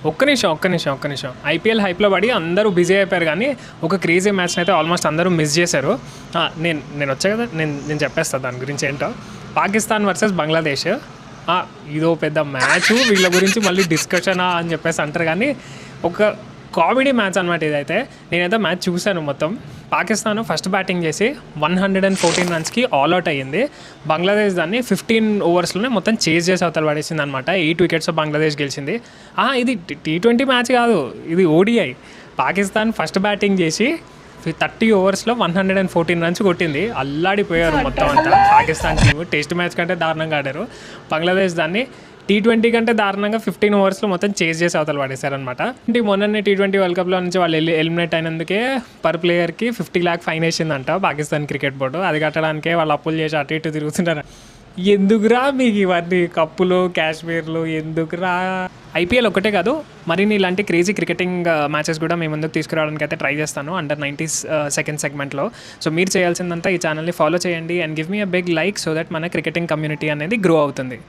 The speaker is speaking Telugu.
ఒక్క నిమిషం ఐపీఎల్ హైప్లో పడి అందరూ బిజీ అయిపోయారు, కానీ ఒక క్రేజీ మ్యాచ్ని అయితే ఆల్మోస్ట్ అందరూ మిస్ చేశారు. నేను వచ్చా కదా, నేను చెప్పేస్తాను దాని గురించి ఏంటో. పాకిస్తాన్ వర్సెస్ బంగ్లాదేశ్, ఇదో పెద్ద మ్యాచ్, వీళ్ళ గురించి మళ్ళీ డిస్కషనా అని చెప్పేసి అంటారు, కానీ ఒక కామెడీ మ్యాచ్ అనమాట ఇదైతే. నేనైతే మ్యాచ్ చూశాను మొత్తం. పాకిస్తాన్ ఫస్ట్ బ్యాటింగ్ చేసి 114 రన్స్కి ఆల్అవుట్ అయ్యింది. బంగ్లాదేశ్ దాన్ని 15 ఓవర్స్లోనే మొత్తం చేజ్ చేసి అవతల పడేసింది అనమాట. 8 వికెట్స్ బంగ్లాదేశ్ గెలిచింది. ఇది T20 మ్యాచ్ కాదు, ఇది ODI. పాకిస్తాన్ ఫస్ట్ బ్యాటింగ్ చేసి 30 ఓవర్స్లో 114 రన్స్ కొట్టింది. అల్లాడిపోయారు మొత్తం అంతా పాకిస్తాన్ టీము. టెస్ట్ మ్యాచ్ కంటే దారుణంగా ఆడారు. బంగ్లాదేశ్ దాన్ని T20 కంటే దారుణంగా 15 ఓవర్స్లో మొత్తం చేజ్ చేసి అవతల పడేశారనమాట. మొన్ననే T20 వరల్డ్ కప్లో నుంచి వాళ్ళు ఎలిమినేట్ అయినందుకే పర్ ప్లేయర్కి 50 lakh ఫైన్ వేసిందంట పాకిస్తాన్ క్రికెట్ బోర్డు. అది కట్టడానికే వాళ్ళు అప్పులు చేసి అటు ఇటు తిరుగుతున్నారు. ఎందుకురా మీకు ఇవన్నీ కప్పులు, కాశ్మీర్లు, ఎందుకురా? ఐపీఎల్ ఒకటే కాదు, మరిన్ని ఇలాంటి క్రేజీ క్రికెటింగ్ మ్యాచెస్ కూడా మేము ముందుకు తీసుకురావడానికి అయితే ట్రై చేస్తాను అండర్ 90s సెకండ్ సెగ్మెంట్లో. సో మీరు చేయాల్సిందంతా ఈ ఛానల్ని ఫాలో చేయండి and give me a big like so that మన క్రికెటింగ్ కమ్యూనిటీ అనేది గ్రో అవుతుంది.